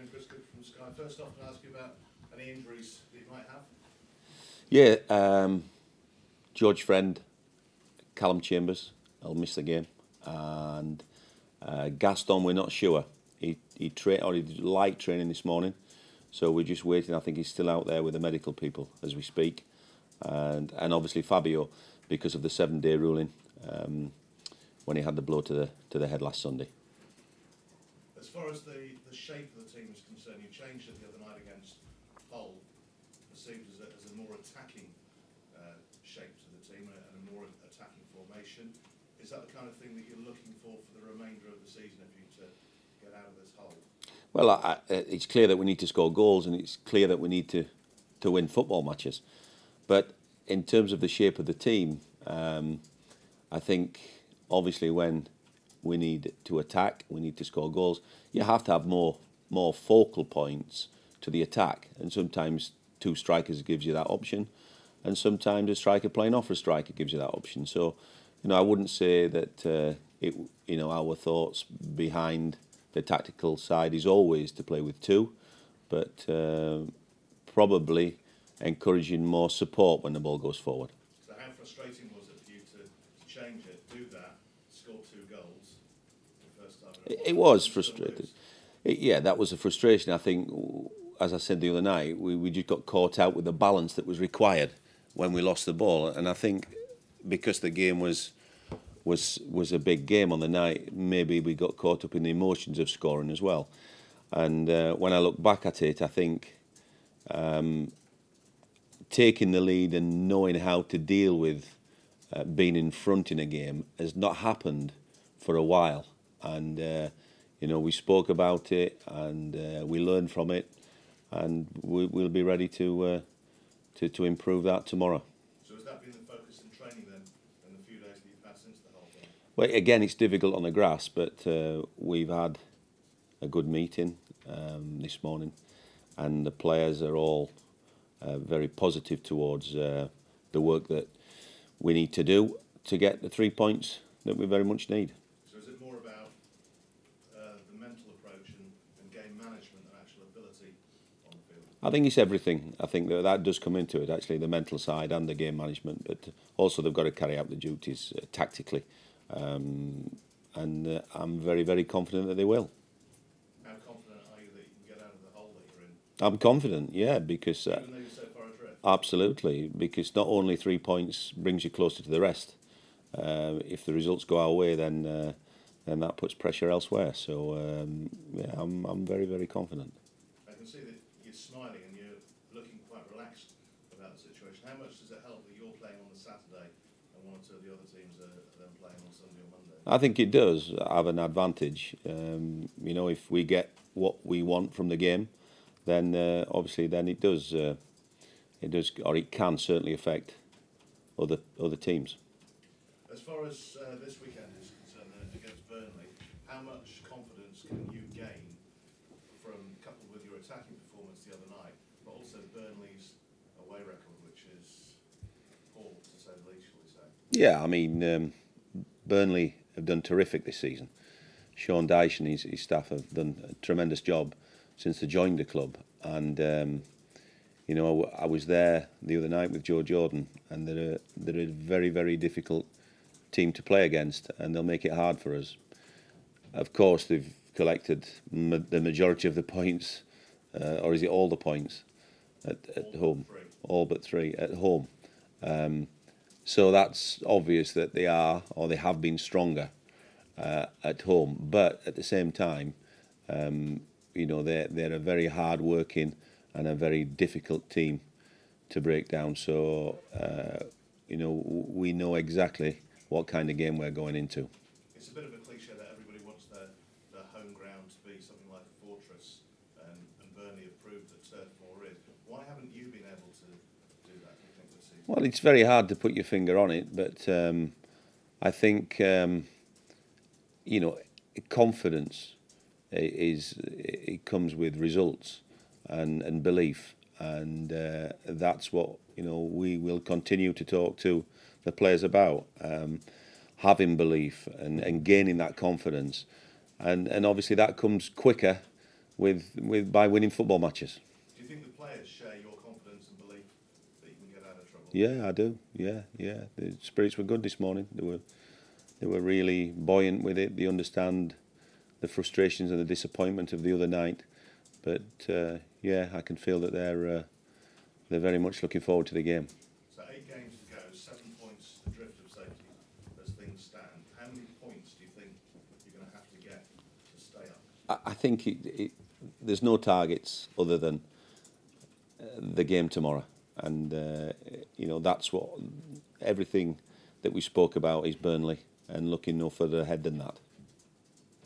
afternoon, Chris Cook from Sky. First off, can I ask you about any injuries that you might have? Yeah, George Friend, Callum Chambers, I'll miss the game, and Gaston, we're not sure. He liked training this morning, so we're just waiting. I think he's still out there with the medical people as we speak, and obviously Fabio, because of the 7-day ruling, when he had the blow to the head last Sunday. As far as the shape of the team is concerned, you changed it the other night against Hull, perceived as a more attacking shape to the team and a more attacking formation. Is that the kind of thing that you're looking for the remainder of the season if you to get out of this hole? Well, it's clear that we need to score goals, and it's clear that we need to win football matches. But in terms of the shape of the team, I think obviously when we need to attack, we need to score goals, you have to have more focal points to the attack. And sometimes two strikers gives you that option, and sometimes a striker playing off a striker gives you that option. So, I wouldn't say that our thoughts behind the tactical side is always to play with two, but probably encouraging more support when the ball goes forward. So how frustrating was it for you to change it, do that, score 2 goals the first time? It was frustrating. Yeah, that was a frustration. I think, as I said the other night, we just got caught out with the balance that was required when we lost the ball. And I think because the game was a big game on the night, maybe we got caught up in the emotions of scoring as well. And when I look back at it, I think taking the lead and knowing how to deal with being in front in a game has not happened for a while. And we spoke about it, and we learned from it, and we'll be ready to improve that tomorrow. So has that been the focus in training then, in the few days that you've had since the whole thing? Well, again, it's difficult on the grass, but we've had a good meeting this morning, and the players are all very positive towards the work that we need to do to get the 3 points that we very much need. So is it more about the mental approach and game management and actual ability on the field? I think it's everything. I think that does come into it, actually, the mental side and the game management, but also they've got to carry out the duties tactically. And I'm very, very confident that they will. How confident are you that you can get out of the hole that you're in? I'm confident, yeah, because... Even though you're so far adrift? Absolutely, because not only 3 points brings you closer to the rest. If the results go our way, then that puts pressure elsewhere. So, I'm very, very confident. I can see that you're smiling and you're looking quite relaxed about the situation. How much does it help that you're playing on the Saturday and one or two of the other teams are then playing on Sunday or Monday? I think it does have an advantage. If we get what we want from the game, then obviously then it does, or it can certainly affect other teams. As far as this weekend is concerned against Burnley, how much confidence can you gain coupled with your attacking performance the other night, but also Burnley's away record, which is poor, to say the least, shall we say? Yeah, I mean, Burnley have done terrific this season. Sean Dyche and his staff have done a tremendous job since they joined the club. And, I was there the other night with Joe Jordan, and they're a very, very difficult team to play against, and they'll make it hard for us. Of course, they've collected the majority of the points, or is it all the points at home? All but 3 at home. So that's obvious that they have been stronger at home. But at the same time, they're a very hard-working and a very difficult team to break down. So, we know exactly what kind of game we're going into. It's a bit of a cliche that everybody wants their home ground to be something like a fortress, and Burnley have proved that Turf Moor is. Why haven't you been able to do that, do you think, this season? Well, it's very hard to put your finger on it, but I think, confidence it comes with results and belief, and that's what we will continue to talk to the players about, having belief and gaining that confidence, and obviously that comes quicker by winning football matches. Do you think the players share your confidence and belief that you can get out of trouble? Yeah, I do. Yeah. The spirits were good this morning. They were really buoyant with it. They understand the frustrations and the disappointment of the other night. But yeah, I can feel that they're very much looking forward to the game. So 8 games to go, 7 points adrift of safety as things stand. How many points do you think you're going to have to get to stay up? I think there's no targets other than the game tomorrow, and that's what everything that we spoke about is Burnley, and looking no further ahead than that.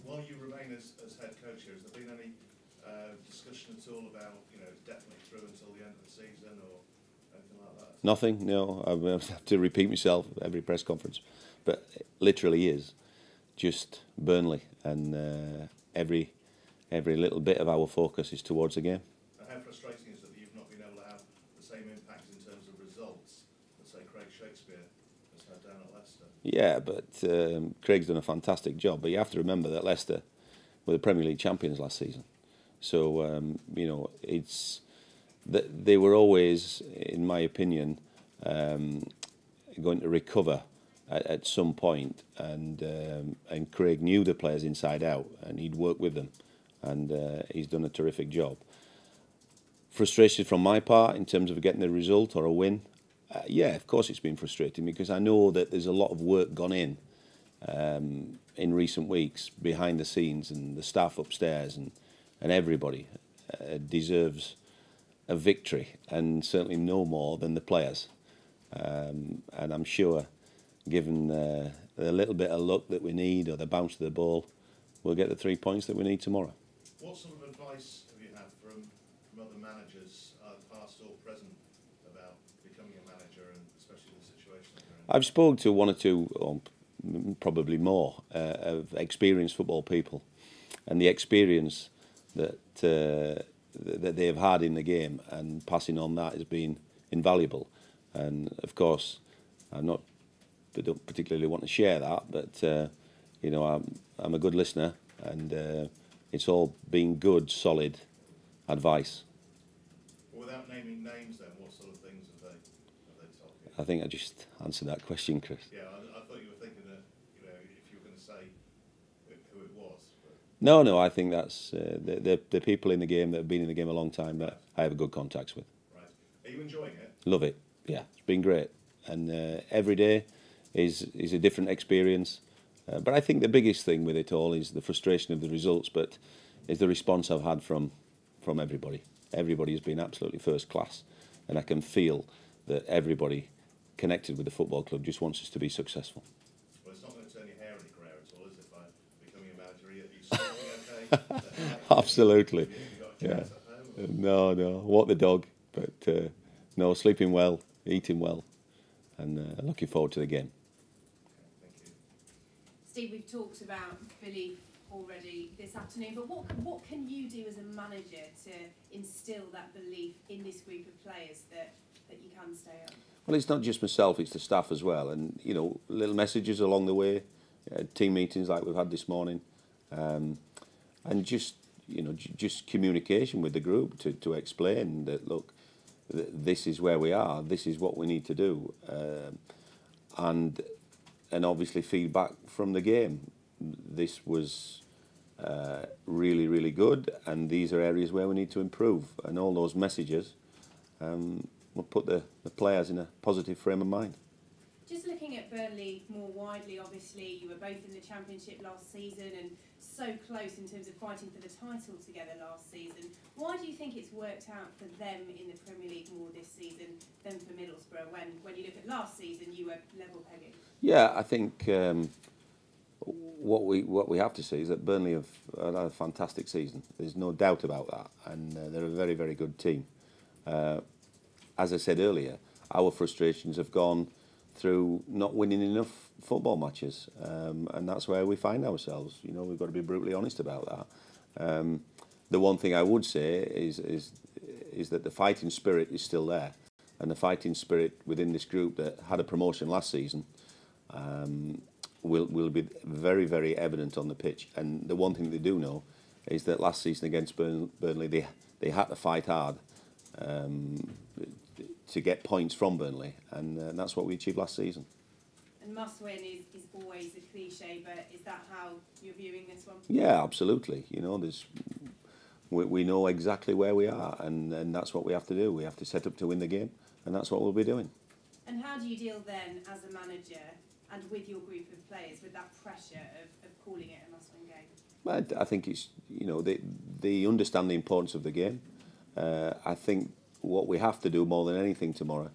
While you remain as head coach here, has there been any discussion at all about definitely through until the end of the season or anything like that? Nothing. No, I have to repeat myself every press conference, but it literally is just Burnley, and every little bit of our focus is towards the game. And how frustrating is it that you've not been able to have the same impact in terms of results that, say, Craig Shakespeare has had down at Leicester? Yeah, but Craig's done a fantastic job. But you have to remember that Leicester were the Premier League champions last season. So, it's that they were always, in my opinion, going to recover at some point. And Craig knew the players inside out, and he'd worked with them. And he's done a terrific job. Frustration from my part in terms of getting a result or a win. Yeah, of course it's been frustrating because I know that there's a lot of work gone in recent weeks behind the scenes, and the staff upstairs and everybody deserves a victory, and certainly no more than the players. And I'm sure, given the little bit of luck that we need or the bounce of the ball, we'll get the 3 points that we need tomorrow. What sort of advice have you had from other managers, past or present, about becoming a manager, and especially the situation that you're in? I've spoken to one or two, or probably more, of experienced football people, and the experience that they have had in the game, and passing on that has been invaluable. And of course, I don't particularly want to share that, but I'm a good listener, and it's all been good, solid advice. Well, without naming names, then, what sort of things have they told you? I think I just answered that question, Chris. Yeah, I thought you were thinking that if you were going to say who it was. But... No, I think that's the people in the game that have been in the game a long time that I have good contacts with. Right. Are you enjoying it? Love it. Yeah, it's been great, and every day is a different experience. But I think the biggest thing with it all is the frustration of the results, but is the response I've had from everybody. Everybody has been absolutely first class, and I can feel that everybody connected with the football club just wants us to be successful. Well, it's not going to turn your hair any grayer at all, is it, by becoming a manager? Are you sleeping okay? Absolutely. Yeah. No, what the dog, but no, sleeping well, eating well, and looking forward to the game. Steve, we've talked about belief already this afternoon, but what can you do as a manager to instil that belief in this group of players that you can stay up? Well, it's not just myself, it's the staff as well, and little messages along the way, team meetings like we've had this morning, and just communication with the group to explain that, look, this is where we are, this is what we need to do, and obviously feedback from the game. This was really, really good, and these are areas where we need to improve. And all those messages will put the players in a positive frame of mind. Just looking at Burnley more widely, obviously, you were both in the Championship last season and so close in terms of fighting for the title together last season. Why do you think it's worked out for them in the Premier League more this season than for Middlesbrough, when you look at last season, you were level pegging? Yeah, I think what we have to see is that Burnley have had a fantastic season. There's no doubt about that, and they're a very, very good team. As I said earlier, our frustrations have gone through not winning enough football matches, and that's where we find ourselves. We've got to be brutally honest about that. The one thing I would say is that the fighting spirit is still there, and the fighting spirit within this group that had a promotion last season will be very, very evident on the pitch. And the one thing they do know is that last season against Burnley, they had to fight hard to get points from Burnley, and that's what we achieved last season. And must win is always a cliche, but is that how you're viewing this one? Yeah, absolutely. You know, we know exactly where we are, and that's what we have to do. We have to set up to win the game, and that's what we'll be doing. And how do you deal then, as a manager, and with your group of players, with that pressure of calling it a must-win game? I think it's, you know, they understand the importance of the game. I think what we have to do more than anything tomorrow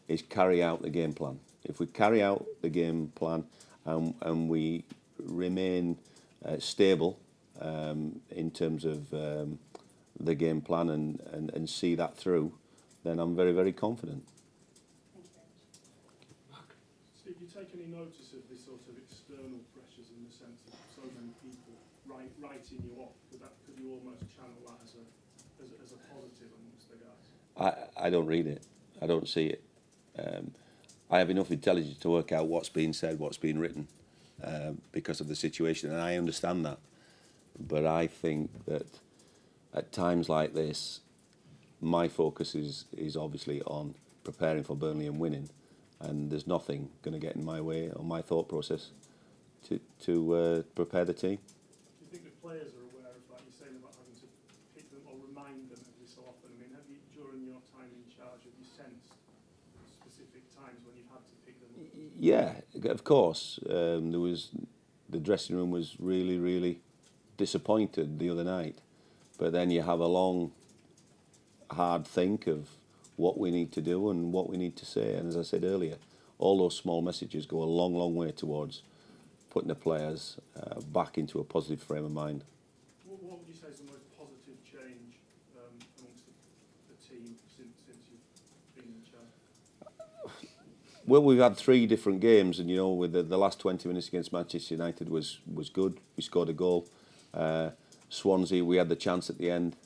is carry out the game plan. If we carry out the game plan and we remain stable in terms of the game plan and see that through, then I'm very, very confident. Thank you very much. Mark, Steve, do you take any notice of this sort of external pressures in the sense of so many people writing you off? Could you almost channel that as a positive amongst the guys? I don't read it. I don't see it. I have enough intelligence to work out what's being said, what's being written, because of the situation, and I understand that. But I think that at times like this, my focus is obviously on preparing for Burnley and winning, and there's nothing going to get in my way or my thought process to prepare the team. Do you think the players are aware of, like you're saying, about having to pick them or remind them every so often? I mean, have you, during your time in charge, have you sensed specific times when you've had to pick them up? Yeah, of course. The dressing room was really, really disappointed the other night, but then you have a long, hard think of what we need to do and what we need to say. And as I said earlier, all those small messages go a long, long way towards putting the players back into a positive frame of mind. What would you say is the most positive change amongst the team since you've been in charge? Well, we've had 3 different games, and you know, with the last 20 minutes against Manchester United was good. We scored a goal. Swansea, we had the chance at the end,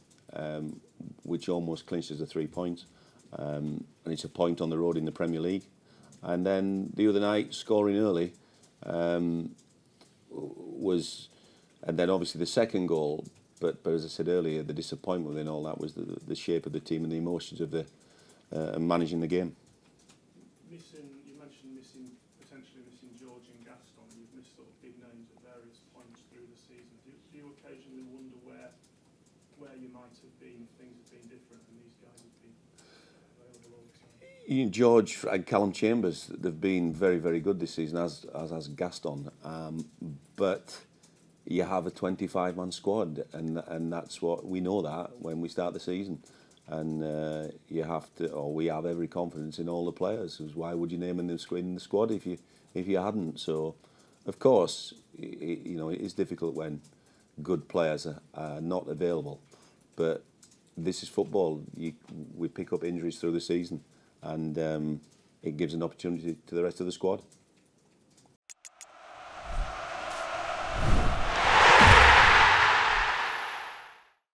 which almost clinches the 3 points, and it's a point on the road in the Premier League. And then the other night, scoring early was, and then obviously the second goal. But as I said earlier, the disappointment within all that was the shape of the team and the emotions of the managing the game. You mentioned potentially missing George and Gaston. You've missed sort of big names at various points through the season. Do you occasionally wonder where you might have been if things have been different and these guys have been available all the time? George and Callum Chambers, they've been very, very good this season, as has Gaston. But you have a 25-man squad, and that's what we know that when we start the season. And you have to, or we have every confidence in all the players. Why would you name them in the squad if you hadn't? So, of course, you know, it is difficult when good players are not available. But this is football. We pick up injuries through the season, and it gives an opportunity to the rest of the squad.